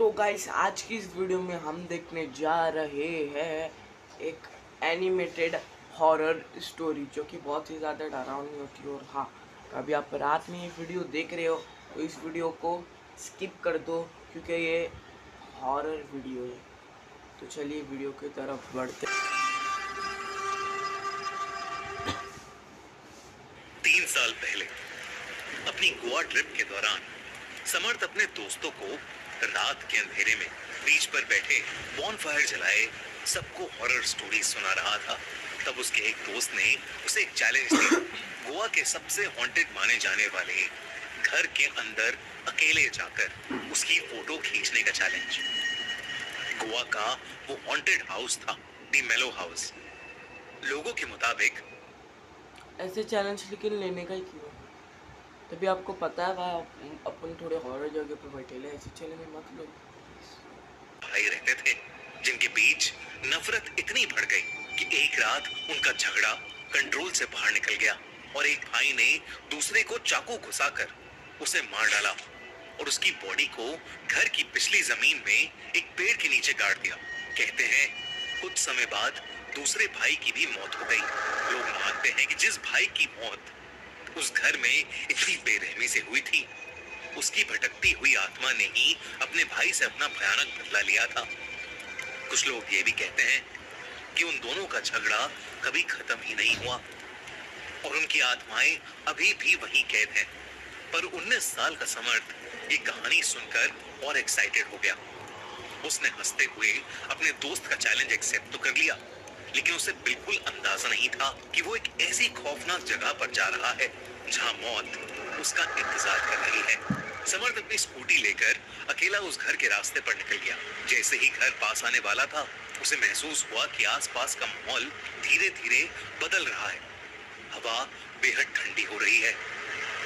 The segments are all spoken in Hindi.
तो गाइस आज की इस वीडियो में हम देखने जा रहे हैं एक एनिमेटेड हॉरर स्टोरी जो कि बहुत ही ज़्यादा डरावनी होती है। और हाँ, अभी आप रात में ये वीडियो देख रहे हो तो इस वीडियो को स्किप कर दो क्योंकि ये हॉरर वीडियो है। तो चलिए वीडियो की तरफ बढ़ते। 3 साल पहले अपनी गोवा ट्रिप के दौरान समर्थ अपने दोस्तों को रात के अंधेरे में बीच पर बैठे बॉनफायर जलाए सबको हॉरर स्टोरी सुना रहा था। तब उसके एक दोस्त ने उसे एक चैलेंज दिया, गोवा के सबसे हॉन्टेड माने जाने वाले घर के अंदर अकेले जाकर उसकी फोटो खींचने का चैलेंज। गोवा का वो हॉन्टेड हाउस था दी मेलो हाउस। लोगों के मुताबिक ऐसे चैलेंज लेकिन लेने का ही क्यों? तभी आपको पता है भाई अपन थोड़े हॉरर जगह पर बैठे ले, ऐसे चैलेंज मत लो। भाई रहते थे जिनके बीच नफरत इतनी बढ़ गई कि एक रात उनका झगड़ा कंट्रोल से बाहर निकल गया और एक भाई ने दूसरे को चाकू घुसाकर उसे मार डाला और उसकी बॉडी को घर की पिछली जमीन में एक पेड़ के नीचे गाड़ दिया। कहते हैं कुछ समय बाद दूसरे भाई की भी मौत हो गई। लोग मानते हैं कि जिस भाई की मौत उस घर में इतनी बेरहमी से हुई थी, उसकी भटकती हुई आत्मा ने ही अपने भाई से अपना भयानक बदला लिया था। कुछ लोग ये भी कहते हैं कि उन दोनों का झगड़ा कभी खत्म ही नहीं हुआ और उनकी आत्माएं अभी भी वहीं कैद हैं। पर 19 साल का समर्थ ये कहानी सुनकर और एक्साइटेड हो गया। उसने हंसते हुए अपने दोस्त का चैलेंज एक्सेप्ट तो कर लिया, लेकिन उसे बिल्कुल अंदाजा नहीं था कि वो एक ऐसी खौफनाक जगह पर जा रहा है जहां मौत उसका इंतजार कर रही है। समर्थ अपनी स्कूटी लेकर अकेला उस घर के रास्ते पर निकल गया। जैसे ही घर पास आने वाला था, उसे महसूस हुआ कि आसपास का माहौल धीरे धीरे बदल रहा है। हवा बेहद ठंडी हो रही है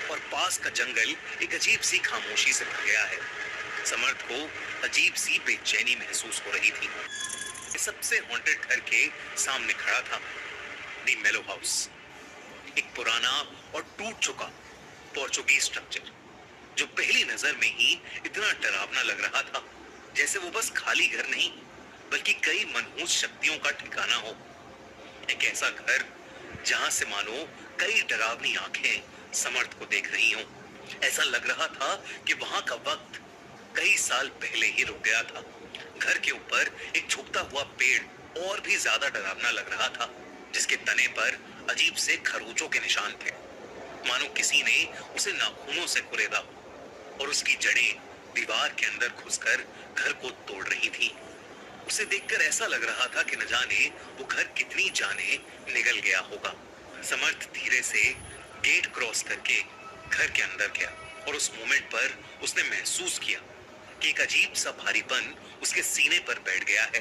और पास का जंगल एक अजीब सी खामोशी से भर गया है। समर्थ को अजीब सी बेचैनी महसूस हो रही थी। सबसे हॉन्टेड घर के सामने खड़ा था दी मेलो हाउस, एक पुराना और टूट चुका पोर्चुगीज स्ट्रक्चर जो पहली नजर में ही इतना डरावना लग रहा था जैसे वो बस खाली घर नहीं बल्कि कई मनहूस शक्तियों का ठिकाना हो। एक ऐसा घर जहां से मानो कई डरावनी आंखें समर्थ को देख रही हों। ऐसा लग रहा था कि वहां का वक्त कई साल पहले ही रुक गया था। घर के ऊपर एक झुकता हुआ पेड़ और भी ज्यादा डरावना लग रहा था, जिसके तने पर अजीब से खरोंचों के निशान थे, मानो किसी ने उसे नाखूनों से कुरेदा और उसकी जड़ें दीवार के अंदर घुसकर घर को तोड़ रही थी। उसे देखकर ऐसा लग रहा था कि न जाने वो घर कितनी जाने निगल गया होगा। समर्थ धीरे से गेट क्रॉस करके घर के अंदर गया और उस मोमेंट पर उसने महसूस किया कि एक अजीब सा भारीपन उसके सीने पर बैठ गया है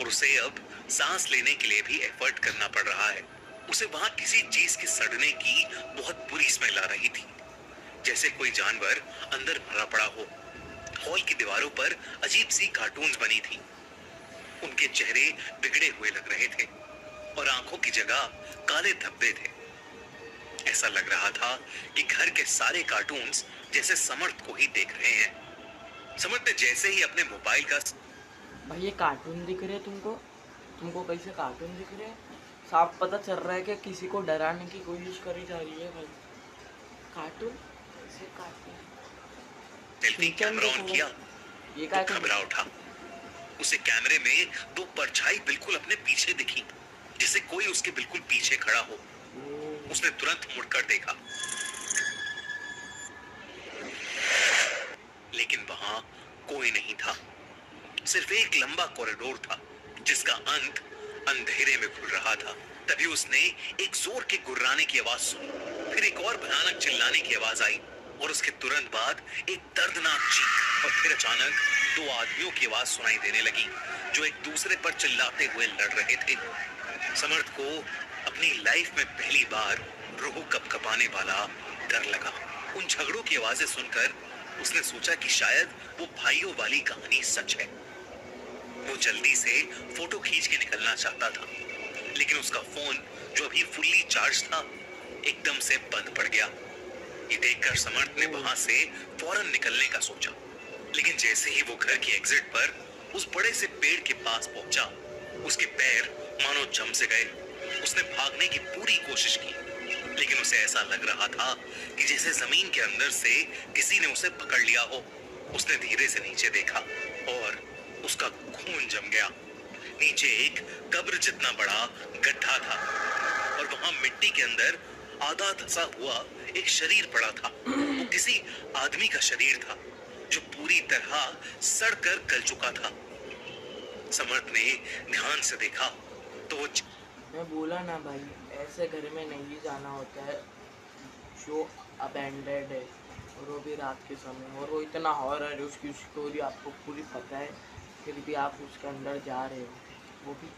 और उसे अब सांस लेने के लिए भी एफर्ट करना पड़ रहा है। उसे वहां किसी चीज के सड़ने की बहुत बुरी स्मेल आ रही थी, जैसे कोई जानवर अंदर भरा पड़ा हो। हॉल की दीवारों पर अजीब सी कार्टून्स बनी थी। उनके चेहरे बिगड़े हुए लग रहे थे और आंखों की जगह काले धब्बे थे। ऐसा लग रहा था कि घर के सारे कार्टून्स जैसे समर्थ को ही देख रहे हैं। समर्थ ने जैसे ही अपने मोबाइल का भाई ये कार्टून दिख रहे हैं तुमको कैसे कार्टून दिख रहे हैं? साफ पता चल रहा है कि किसी को डराने की कोशिश करी जा रही है। भाई कार्टून कैसे कार्टून? सेल्फी कैमरा ऑन किया, ये क्या घबरा उठा। उसे कैमरे में दो परछाई बिल्कुल अपने पीछे दिखी, जैसे कोई उसके बिल्कुल पीछे खड़ा हो। उसने तुरंत मुड़कर देखा, लेकिन वहां कोई नहीं था। सिर्फ एक लंबा कॉरिडोर था जिसका अंत अंधेरे में खुल रहा था। तभी उसने एक जोर के गुर्राने की आवाज सुनी, फिर एक और भयानक चिल्लाने की आवाज आई और उसके तुरंत बाद एक दर्दनाक चीख और फिर अचानक दो आदमियों की आवाज सुनाई देने लगी जो एक दूसरे पर चिल्लाते हुए लड़ रहे थे। समर्थ को अपनी लाइफ में पहली बार रूह कपकपाने वाला डर लगा। उन झगड़ों की आवाजें सुनकर उसने सोचा कि शायद वो भाइयों वाली कहानी सच है। वो जल्दी से फोटो खींच के निकलना चाहता था, लेकिन उसका फोन जो अभी फुल्ली चार्ज था एकदम से बंद पड़ गया। ये देखकर समर्थ ने वहां से फौरन निकलने का सोचा, लेकिन जैसे ही वो घर की एग्जिट पर उस बड़े से पेड़ के पास पहुंचा, उसके पैर मानो जम से गए। उसने भागने की पूरी कोशिश की, लेकिन उसे ऐसा लग रहा था कि जैसे जमीन के अंदर से किसी ने उसे पकड़ लिया हो। उसने धीरे से नीचे देखा और उसका खून जम गया। नीचे एक कब्र जितना बड़ा गड्ढा था और वहां मिट्टी के अंदर आधा धंसा हुआ एक शरीर पड़ा था। वो किसी आदमी का शरीर था जो पूरी तरह सड़कर गल चुका था। समर्थ ने ध्यान से देखा तो वो मैं बोला ना भाई, ऐसे घर में नहीं जाना होता है जो अबेंडेड है, और वो भी रात के समय, और वो इतना हॉरर है, उसकी स्टोरी आपको पूरी पता है, फिर भी आप उसके अंदर जा रहे हो, वो भी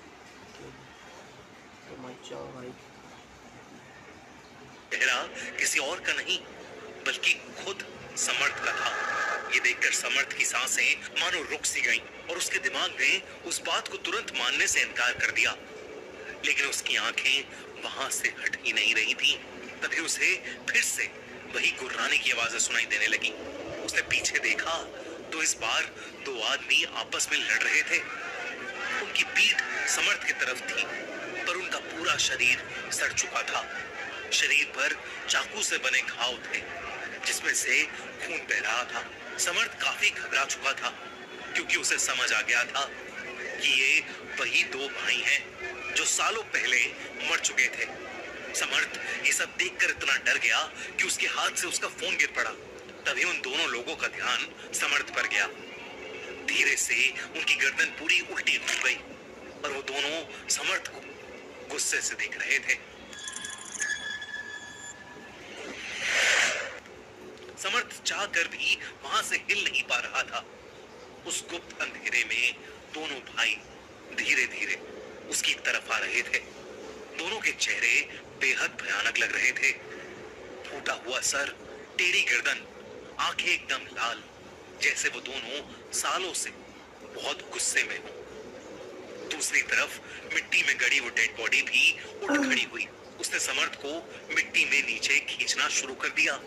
तो मत जाओ भाई। चेहरा किसी और का नहीं बल्कि खुद समर्थ का था। ये देखकर समर्थ की सांसें मानो रुक सी गईं और उसके दिमाग ने उस बात को तुरंत मानने से इनकार कर दिया, लेकिन उसकी आंखें वहां से हट ही नहीं रही थीं। तभी उसे फिर से वही गुर्राने की आवाजें सुनाई देने लगी। उसने पीछे देखा तो इस बार दो आदमी आपस में लड़ रहे थे। उनकी पीठ समर्थ की तरफ थी, पर उनका पूरा शरीर सड़ चुका था। शरीर पर चाकू से बने घाव थे जिसमें से खून बह रहा था। समर्थ काफी घबरा चुका था क्योंकि उसे समझ आ गया था कि ये वही दो भाई हैं जो सालों पहले मर चुके थे। समर्थ ये सब देखकर इतना डर गया कि उसके हाथ से उसका फोन गिर पड़ा। तभी उन दोनों लोगों का ध्यान समर्थ पर गया। धीरे से उनकी गर्दन पूरी उल्टी हो गई और वो दोनों समर्थ को गुस्से से देख रहे थे। समर्थ चाह कर भी वहां से हिल नहीं पा रहा था। उस गुप्त अंधेरे में दोनों भाई धीरे धीरे उसकी तरफ आ रहे थे। दोनों के चेहरे बेहद भयानक लग रहे थे। फूटा हुआ सर, टेढ़ी गर्दन, आंखें एकदम लाल, जैसे वो दोनों सालों से बहुत गुस्से में हो। दूसरी तरफ मिट्टी में गड़ी वो डेड बॉडी भी उठ खड़ी हुई। उसने समर्थ को मिट्टी में नीचे खींचना शुरू कर दिया।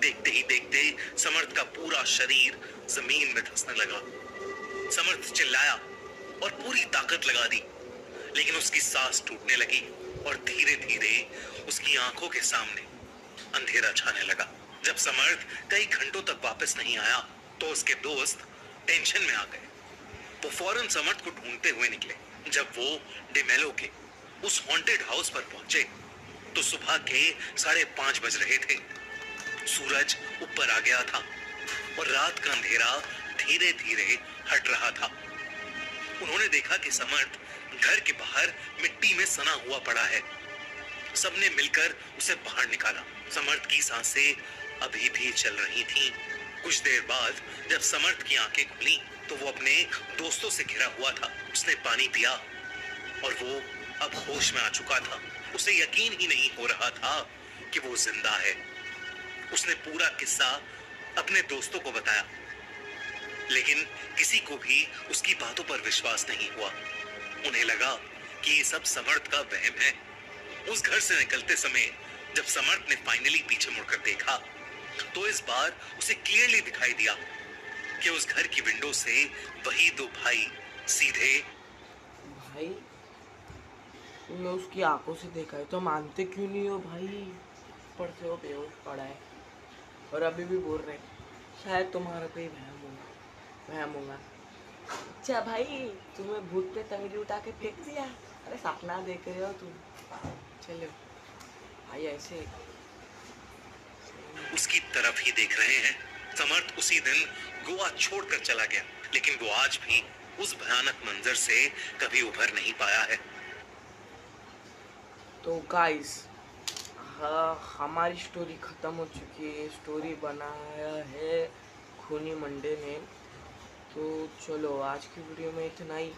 देखते ही देखते समर्थ का पूरा शरीर जमीन में धंसने लगा। समर्थ चिल्लाया और पूरी ताकत लगा दी, लेकिन उसकी सांस टूटने लगी और धीरे धीरे उसकी आंखों के सामने अंधेरा छाने लगा। जब समर्थ कई घंटों तक वापस नहीं आया तो उसके दोस्त टेंशन में आ गए। वो फौरन समर्थ को ढूंढते हुए निकले। जब वो डिमेलो के उस हॉन्टेड हाउस पर पहुंचे तो सुबह के 5:30 बज रहे थे। सूरज ऊपर आ गया था और रात का अंधेरा धीरे धीरे हट रहा था। उन्होंने देखा कि समर्थ घर के बाहर मिट्टी में सना हुआ पड़ा है। सबने मिलकर उसे बाहर निकाला। समर्थ की सांसें अभी भी चल रही थीं। कुछ देर बाद जब समर्थ की आंखें खुली तो वो अपने दोस्तों से घिरा हुआ था। उसने पानी पिया और वो अब होश में आ चुका था। उसे यकीन ही नहीं हो रहा था कि वो जिंदा है। उसने पूरा किस्सा अपने दोस्तों को बताया, लेकिन किसी को भी उसकी बातों पर विश्वास नहीं हुआ। उन्हें लगा कि ये सब समर्थ का वहम है। उस घर से निकलते समय जब समर्थ ने फाइनली पीछे मुड़कर देखा तो इस बार उसे क्लियरली दिखाई दिया कि उस घर की विंडो से वही दो भाई सीधे भाई तुमने उसकी आंखों से देखा है तो मानते क्यों नहीं हो भाई? ऊपर से वो बेहोश पड़ा है और अभी भी बोल रहे शायद तुम्हारा कोई वहम होगा। अच्छा भाई, तुम्हें भूत पे तंगड़ी उठा के फेंक दिया? अरे सपना देख रहे हो तुम। चलो भाई, ऐसे उसकी तरफ ही देख रहे हैं। समर्थ उसी दिन गोवा छोड़कर चला गया, लेकिन वो आज भी उस भयानक मंजर से कभी उभर नहीं पाया है। तो गाइस, हाँ, हमारी स्टोरी ख़त्म हो चुकी है। स्टोरी बनाया है खूनी मंडे ने। तो चलो आज की वीडियो में इतना ही।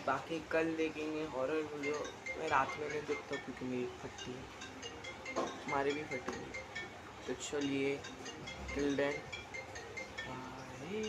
बाकी कल देखेंगे हॉरर वीडियो। मैं रात में नहीं देखता क्योंकि मेरी फटती है, हमारी भी फटी है। तो चलिए, टिल देन बाय।